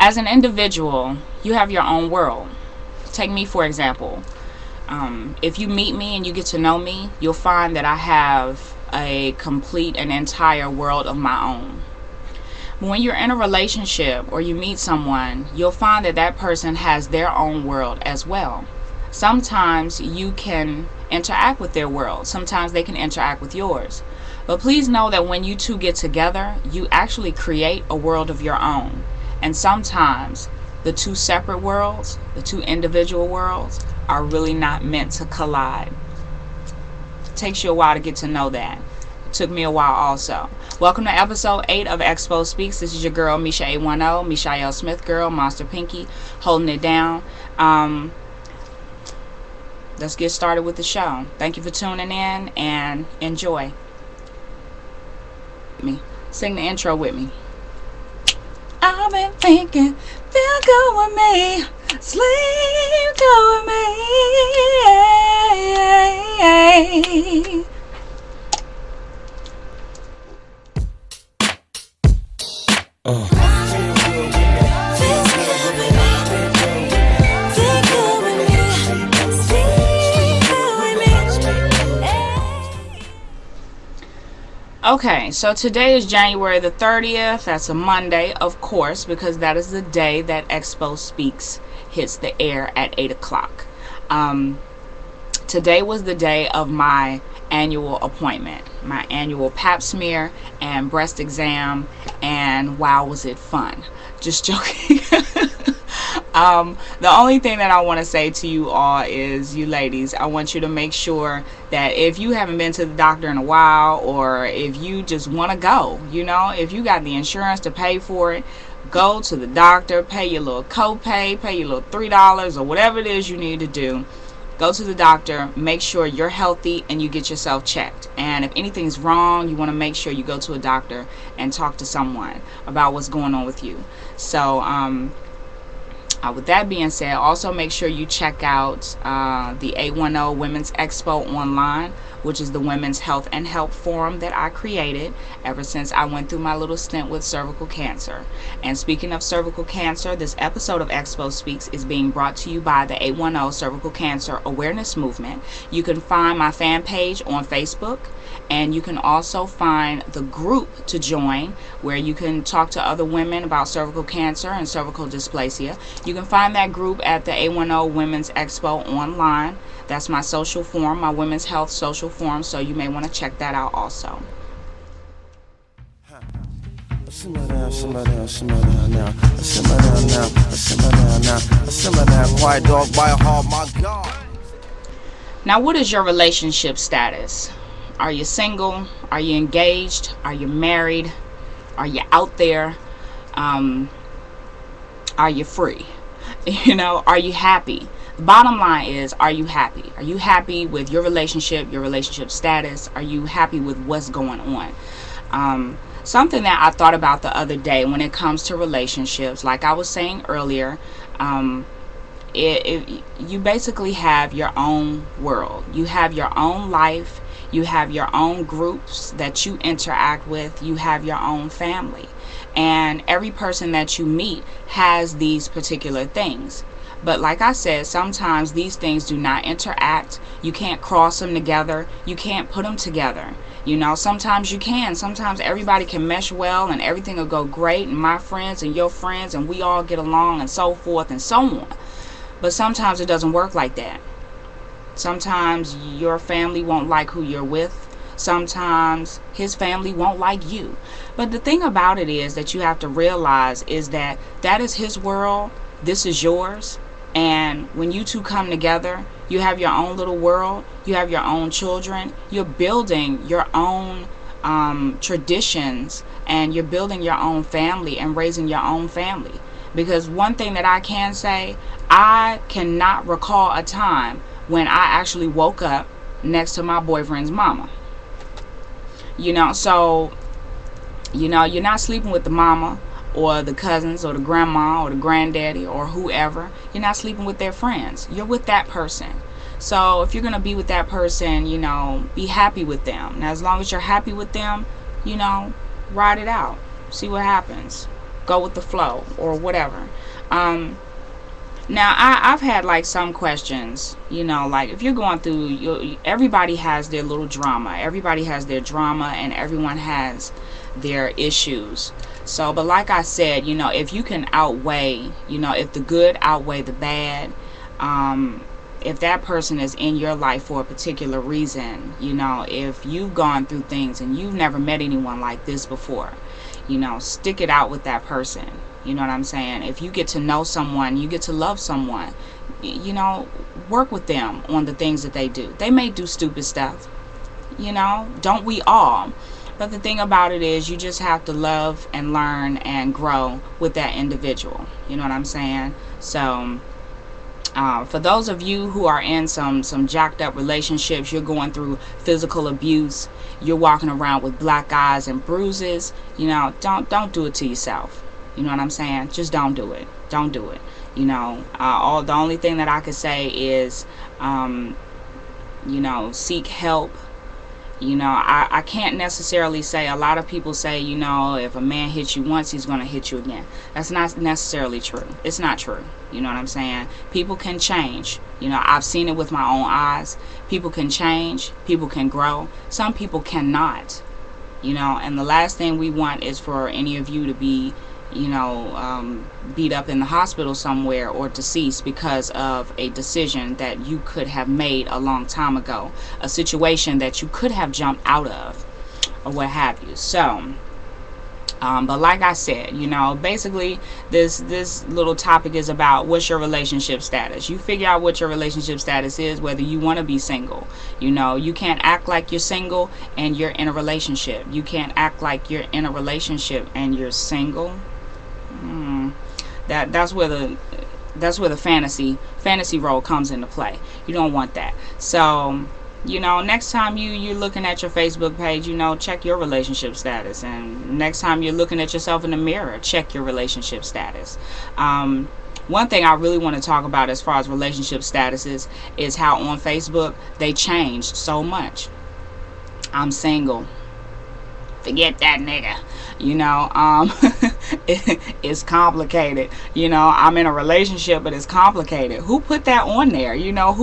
As an individual, you have your own world. Take me for example. If you meet me and you get to know me, you'll find that I have a complete and entire world of my own. When you're in a relationship or you meet someone, you'll find that that person has their own world as well. Sometimes you can interact with their world. Sometimes they can interact with yours. But please know that when you two get together, you actually create a world of your own. And sometimes the two separate worlds, the two individual worlds, are really not meant to collide. It takes you a while to get to know that. It took me a while also. Welcome to episode 8 of Expo Speaks. This is your girl, MeSha810, Michelle Smith girl, Monster Pinky, holding it down. Let's get started with the show. Thank you for tuning in and enjoy. Sing the intro with me. I've been thinking, feel good with me, sleep good with me. Okay, so today is January the 30th. That's a Monday, of course, because that is the day that Expo Speaks hits the air at 8 o'clock. Today was the day of my annual appointment, my annual pap smear and breast exam, and wow, was it fun. Just joking. The only thing that I want to say to you all is, you ladies, I want you to make sure that if you haven't been to the doctor in a while, or if you just want to go, you know, if you got the insurance to pay for it, go to the doctor, pay your little copay, pay your little $3 or whatever it is you need to do. Go to the doctor, make sure you're healthy, and you get yourself checked. And if anything's wrong, you want to make sure you go to a doctor and talk to someone about what's going on with you. So, with that being said, also make sure you check out the 810 Women's Expo online, which is the Women's Health and Help Forum that I created ever since I went through my little stint with cervical cancer. And speaking of cervical cancer, this episode of Expo Speaks is being brought to you by the 810 Cervical Cancer Awareness Movement. You can find my fan page on Facebook, and you can also find the group to join where you can talk to other women about cervical cancer and cervical dysplasia. You can find that group at the 810 Women's Expo online. That's my social forum, my women's health social forum, so you may want to check that out also. Simmer down, simmer down, simmer down now. Simmer down now, simmer down now. Simmer down, quiet dog, by heart, my God. Now, what is your relationship status? Are you single? Are you engaged? Are you married? Are you out there? Are you free? You know, are you happy? The bottom line is, are you happy? Are you happy with your relationship status? Are you happy with what's going on? Something that I thought about the other day when it comes to relationships, like I was saying earlier, you basically have your own world. You have your own life. You have your own groups that you interact with. You have your own family. And every person that you meet has these particular things. But like I said, sometimes these things do not interact. You can't cross them together. You can't put them together. You know, sometimes you can. Sometimes everybody can mesh well and everything will go great, and my friends and your friends, and we all get along and so forth and so on. But sometimes it doesn't work like that. Sometimes your family won't like who you're with. Sometimes his family won't like you. But the thing about it is that you have to realize is that that is his world. This is yours. And when you two come together, you have your own little world. You have your own children. You're building your own traditions, and you're building your own family and raising your own family. Because one thing that I can say, I cannot recall a time when I actually woke up next to my boyfriend's mama. You know, so, you know, you're not sleeping with the mama or the cousins or the grandma or the granddaddy or whoever. You're not sleeping with their friends. You're with that person. So if you're going to be with that person, you know, be happy with them. Now, as long as you're happy with them, you know, ride it out. See what happens. go with the flow or whatever. Now, I've had like some questions, you know, like if you're going through, everybody has their little drama. Everybody has their drama, and everyone has their issues. So, but like I said, you know, if you can outweigh, you know, if the good outweigh the bad, if that person is in your life for a particular reason, you know, if you've gone through things and you've never met anyone like this before, you know, stick it out with that person. You know what I'm saying? If you get to know someone, you get to love someone, you know, work with them on the things that they do. They may do stupid stuff, you know, don't we all? But the thing about it is, you just have to love and learn and grow with that individual. You know what I'm saying? So, for those of you who are in some jacked up relationships, you're going through physical abuse, you're walking around with black eyes and bruises, you know, don't do it to yourself. You know what I'm saying? Just don't do it. Don't do it. You know, the only thing that I could say is, you know, seek help. You know, I can't necessarily say, a lot of people say, you know, if a man hits you once, he's going to hit you again. That's not necessarily true. It's not true. You know what I'm saying? People can change. You know, I've seen it with my own eyes. People can change. People can grow. Some people cannot. You know, and the last thing we want is for any of you to be, you know, beat up in the hospital somewhere or deceased because of a decision that you could have made a long time ago, a situation that you could have jumped out of, or what have you. So, but like I said, you know, basically this little topic is about what's your relationship status. You figure out what your relationship status is, whether you want to be single. You know, you can't act like you're single and you're in a relationship. You can't act like you're in a relationship and you're single. That's where the fantasy role comes into play. You don't want that. So, you know, next time you're looking at your Facebook page, you know, check your relationship status. And next time you're looking at yourself in the mirror, check your relationship status. One thing I really want to talk about as far as relationship statuses is how on Facebook they changed so much. I'm single. Forget that nigga. You know, it's complicated. You know, I'm in a relationship, but it's complicated. Who put that on there? You know,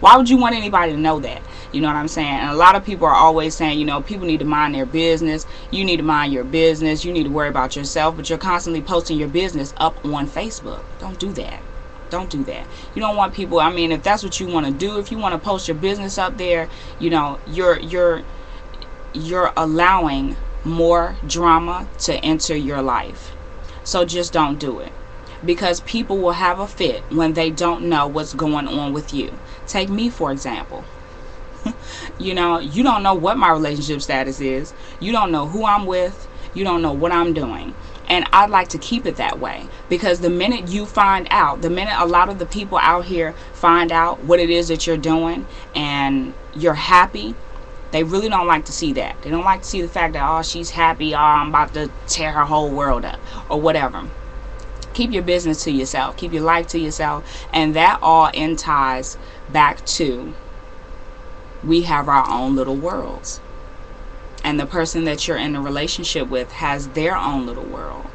why would you want anybody to know that? You know what I'm saying? And a lot of people are always saying, you know, people need to mind their business. You need to mind your business. You need to worry about yourself, but you're constantly posting your business up on Facebook. Don't do that. Don't do that. You don't want people, I mean, if that's what you want to do, if you want to post your business up there, you know, you're allowing more drama to enter your life. So just don't do it, because people will have a fit when they don't know what's going on with you. Take me for example. You know, you don't know what my relationship status is. You don't know who I'm with. You don't know what I'm doing. And I'd like to keep it that way, because the minute you find out, the minute a lot of the people out here find out what it is that you're doing and you're happy, they really don't like to see that. They don't like to see the fact that, oh, she's happy, oh, I'm about to tear her whole world up, or whatever. Keep your business to yourself. Keep your life to yourself. And that all ties back to, we have our own little worlds. And the person that you're in a relationship with has their own little world.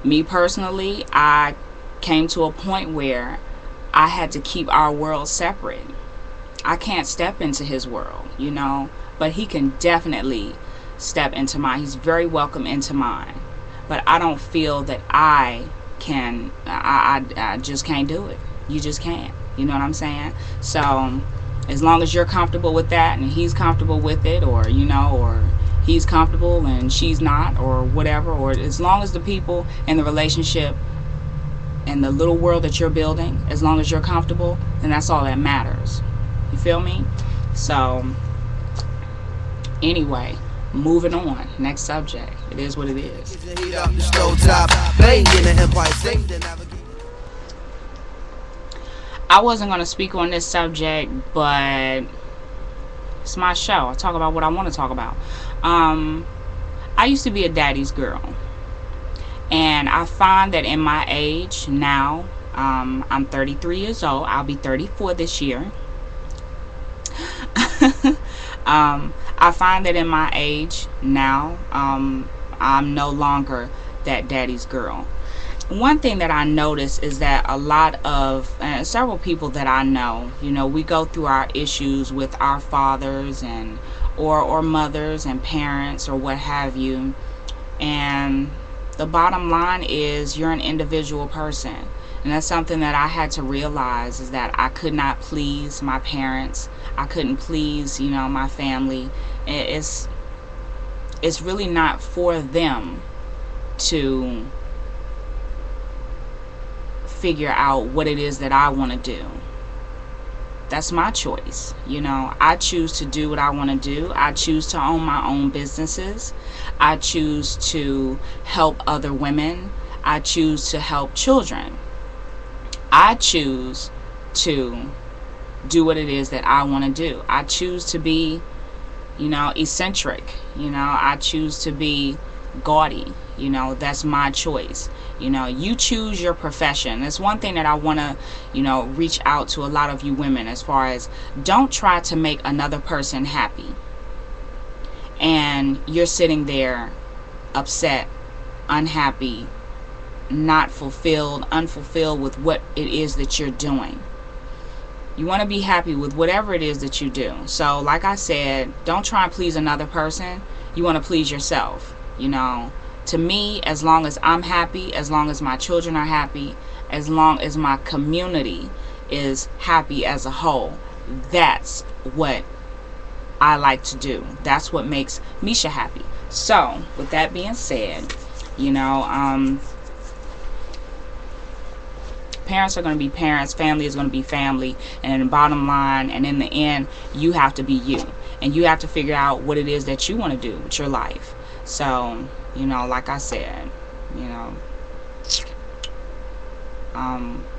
Me personally, I came to a point where I had to keep our world separate. I can't step into his world, you know, but he can definitely step into mine. He's very welcome into mine. But I don't feel that I can, I just can't do it. You just can't. You know what I'm saying? So as long as you're comfortable with that and he's comfortable with it, or, you know, or he's comfortable and she's not, or whatever, or as long as the people in the relationship and the little world that you're building, as long as you're comfortable, then that's all that matters. You feel me? So anyway, moving on. Next subject. It is what it is. I wasn't going to speak on this subject, but it's my show. I talk about what I want to talk about. I used to be a daddy's girl, and I find that in my age now, I'm 33 years old. I'll be 34 this year. I find that in my age now, I'm no longer that daddy's girl. One thing that I notice is that a lot of several people that I know, we go through our issues with our fathers and or mothers and parents or what have you. And the bottom line is you're an individual person. And that's something that I had to realize, is that I could not please my parents. I couldn't please, my family. It's really not for them to figure out what it is that I want to do. That's my choice. I choose to do what I want to do. I choose to own my own businesses. I choose to help other women. I choose to help children. I choose to do what it is that I want to do. I choose to be, eccentric. I choose to be gaudy. That's my choice. You choose your profession. That's one thing that I want to, reach out to a lot of you women, as far as, don't try to make another person happy and you're sitting there upset, unhappy, not fulfilled, unfulfilled with what it is that you're doing. You want to be happy with whatever it is that you do. So like I said, don't try and please another person. You want to please yourself. To me, as long as I'm happy, as long as my children are happy, as long as my community is happy as a whole, that's what I like to do. That's what makes MeSha happy. So with that being said, parents are going to be parents, family is going to be family, and in the bottom line, and in the end, you have to be you, and you have to figure out what it is that you want to do with your life. So like I said,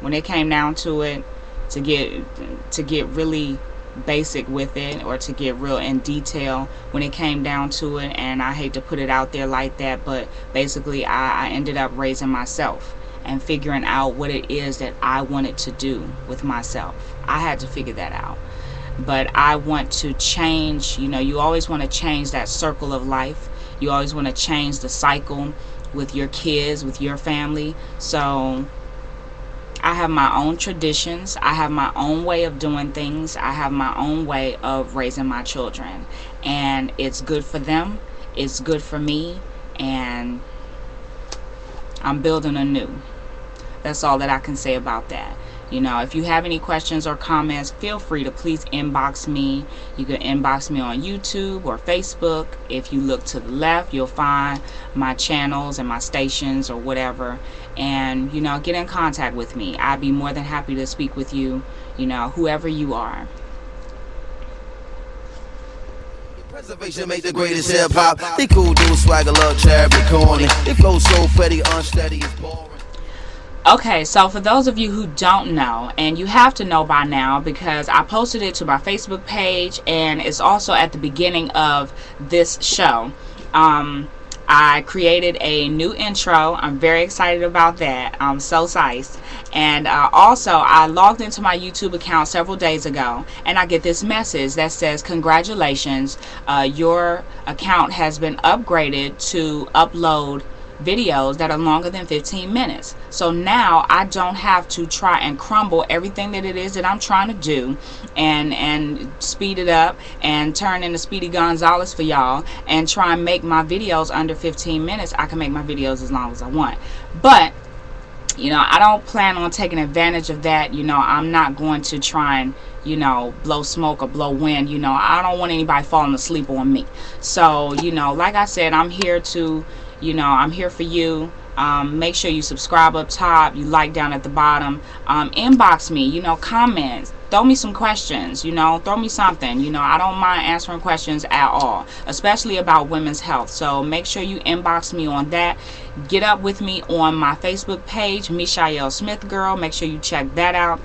when it came down to it, to get really basic with it, or to get real in detail when it came down to it, and I hate to put it out there like that, but basically I ended up raising myself and figuring out what it is that I wanted to do with myself. I had to figure that out. But I want to change, you always want to change that circle of life. You always want to change the cycle with your kids, with your family. So I have my own traditions. I have my own way of doing things. I have my own way of raising my children. And it's good for them. It's good for me. And I'm building anew. That's all that I can say about that. If you have any questions or comments, feel free to please inbox me. You can inbox me on YouTube or Facebook. If you look to the left, you'll find my channels and my stations or whatever. And, get in contact with me. I'd be more than happy to speak with you, whoever you are. Preservation make the greatest hip hop. They cool dudes, swagger, love, charity, corny. They flow so petty, unsteady, it's boring. Okay, so for those of you who don't know, and you have to know by now because I posted it to my Facebook page, and it's also at the beginning of this show. I created a new intro. I'm very excited about that. I'm so psyched. And also, I logged into my YouTube account several days ago, and I get this message that says, congratulations, your account has been upgraded to upload videos that are longer than 15 minutes. So now I don't have to try and crumble everything that it is that I'm trying to do and speed it up and turn into Speedy Gonzalez for y'all and try and make my videos under 15 minutes. I can make my videos as long as I want. But I don't plan on taking advantage of that. I'm not going to try and blow smoke or blow wind. I don't want anybody falling asleep on me. So like I said, I'm here to I'm here for you. Make sure you subscribe up top, you like down at the bottom, inbox me, comments, throw me some questions, throw me something. I don't mind answering questions at all, especially about women's health. So make sure you inbox me on that. Get up with me on my Facebook page, MeSha810 Girl. Make sure you check that out.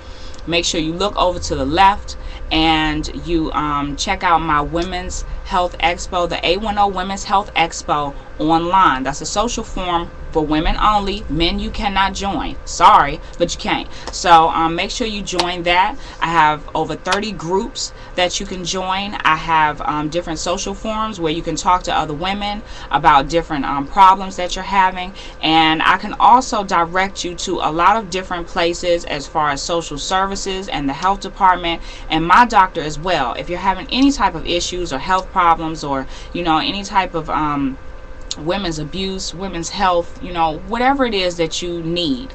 Make sure you look over to the left and you check out my women's Health Expo, the 810 Women's Health Expo online. That's a social forum for women only. Men, you cannot join. Sorry, but you can't. So make sure you join that. I have over 30 groups that you can join. I have different social forums where you can talk to other women about different problems that you're having. And I can also direct you to a lot of different places as far as social services and the health department and my doctor as well. If you're having any type of issues or health problems, or any type of women's abuse, women's health, whatever it is that you need,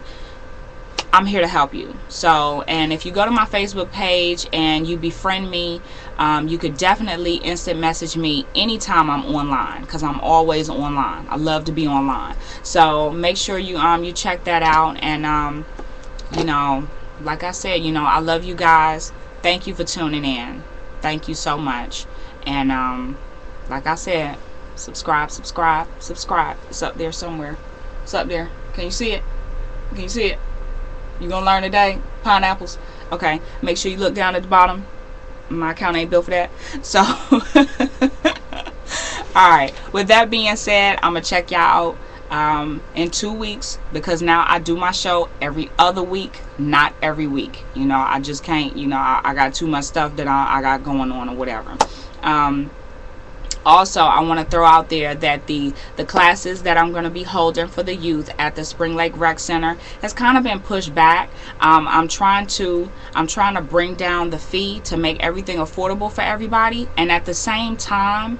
I'm here to help you. So, and if you go to my Facebook page and you befriend me, you could definitely instant message me anytime I'm online, because I'm always online. I love to be online. So make sure you check that out. And like I said, I love you guys. Thank you for tuning in. Thank you so much. And like I said, subscribe. It's up there somewhere. It's up there. Can you see it? Can you see it? You gonna learn today? Pineapples. Okay, make sure you look down at the bottom. My account ain't built for that. So alright, with that being said, I'm gonna check y'all out in 2 weeks, because now I do my show every other week, not every week. I just can't, I got too much stuff that I got going on or whatever. Also, I want to throw out there that the classes that I'm going to be holding for the youth at the Spring Lake Rec Center has kind of been pushed back. I'm trying to bring down the fee to make everything affordable for everybody, and at the same time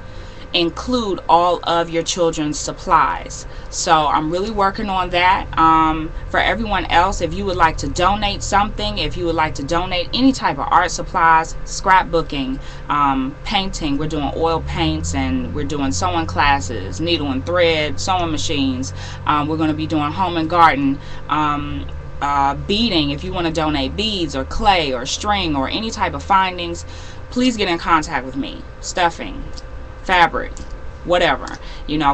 include all of your children's supplies. So I'm really working on that. For everyone else, if you would like to donate something, if you would like to donate any type of art supplies, scrapbooking, painting, we're doing oil paints, and we're doing sewing classes, needle and thread, sewing machines. We're going to be doing home and garden, beading. If you want to donate beads or clay or string or any type of findings, please get in contact with me. Stuffing, fabric, whatever,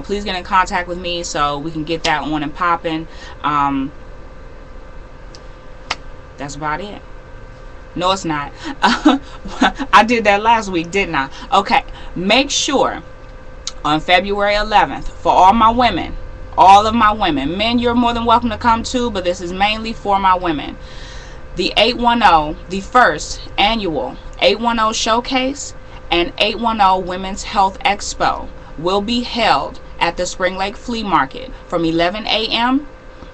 please get in contact with me so we can get that on and popping. That's about it. No, it's not. I did that last week, didn't I? Okay, make sure on February 11th, for all my women, all of my women, men, you're more than welcome to come too, but this is mainly for my women. The 810, the first annual 810 showcase and 810 Women's Health Expo will be held at the Spring Lake Flea Market from 11 a.m.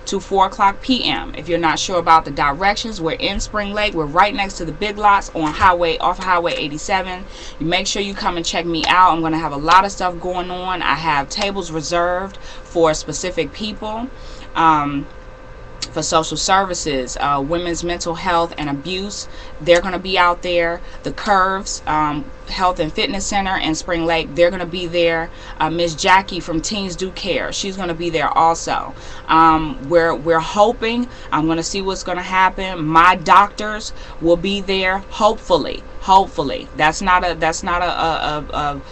to 4 o'clock p.m. If you're not sure about the directions, we're in Spring Lake. We're right next to the Big Lots on off Highway 87. You make sure you come and check me out. I'm going to have a lot of stuff going on. I have tables reserved for specific people. For social services, women's mental health and abuse, they're going to be out there. The Curves Health and Fitness Center in Spring Lake, they're going to be there. Miss Jackie from Teens Do Care, she's going to be there also. We're hoping, I'm going to see what's going to happen. My doctors will be there, hopefully. That's not a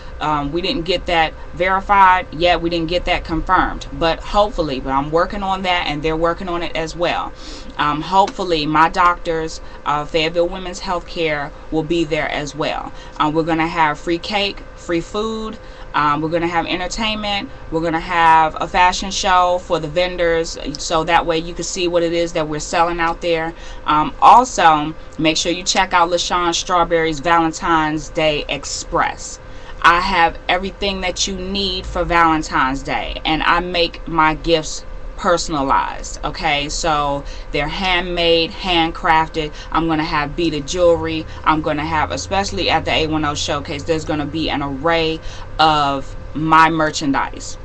we didn't get that verified yet. We didn't get that confirmed, but hopefully. But I'm working on that, and they're working on it as well. Hopefully my doctors, Fayetteville Women's Healthcare, will be there as well. We're going to have free cake, free food. We're going to have entertainment. We're going to have a fashion show for the vendors, so that way you can see what it is that we're selling out there. Also, make sure you check out LaShawn Strawberry's Valentine's Day Express. I have everything that you need for Valentine's Day, and I make my gifts personalized. Okay, so they're handmade, handcrafted. I'm going to have beaded jewelry. I'm going to have, especially at the 810 showcase, there's going to be an array of my merchandise.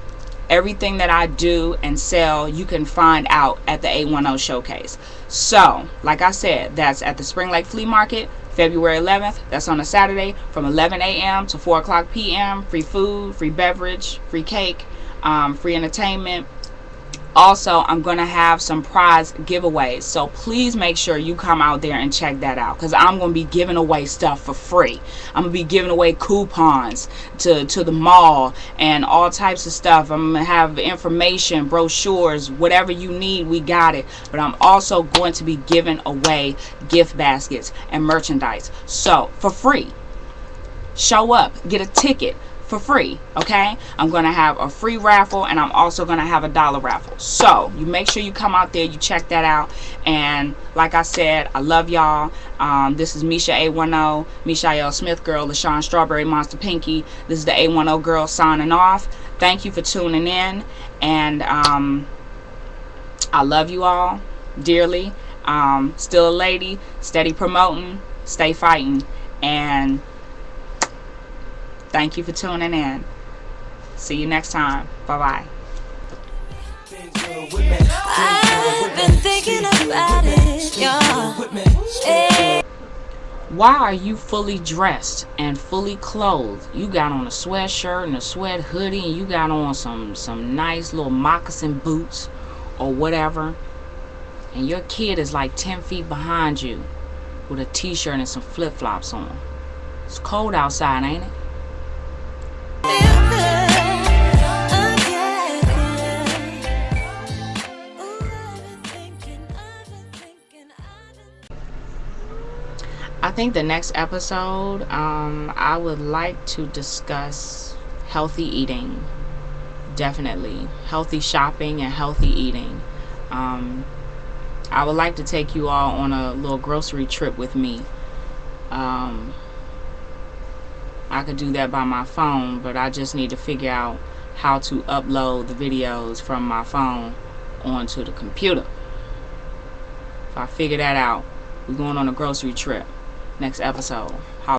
Everything that I do and sell, you can find out at the 810 showcase. So, like I said, that's at the Spring Lake Flea Market, February 11th. That's on a Saturday from 11 a.m. to 4 o'clock p.m. Free food, free beverage, free cake, free entertainment. Also, I'm going to have some prize giveaways, so please make sure you come out there and check that out, because I'm going to be giving away stuff for free. I'm going to be giving away coupons to the mall and all types of stuff. I'm going to have information, brochures, whatever you need, we got it. But I'm also going to be giving away gift baskets and merchandise, so for free. Show up, get a ticket for free. Okay, I'm gonna have a free raffle, and I'm also gonna have a dollar raffle. So you make sure you come out there, you check that out. And like I said, I love y'all. This is MeSha810, MeSha810 Smith Girl, LaShawn Strawberry Monster Pinky. This is the 810 Girl signing off. Thank you for tuning in, and I love you all dearly. Still a lady, steady promoting, stay fighting, and thank you for tuning in. See you next time. Bye-bye. I've been thinking about it, yeah. Why are you fully dressed and fully clothed? You got on a sweatshirt and a sweat hoodie, and you got on some nice little moccasin boots or whatever, and your kid is like 10 feet behind you with a t-shirt and some flip-flops on. It's cold outside, ain't it? I think the next episode, I would like to discuss healthy eating. Definitely. Healthy shopping and healthy eating. I would like to take you all on a little grocery trip with me. I could do that by my phone, but I just need to figure out how to upload the videos from my phone onto the computer. If I figure that out, we're going on a grocery trip next episode.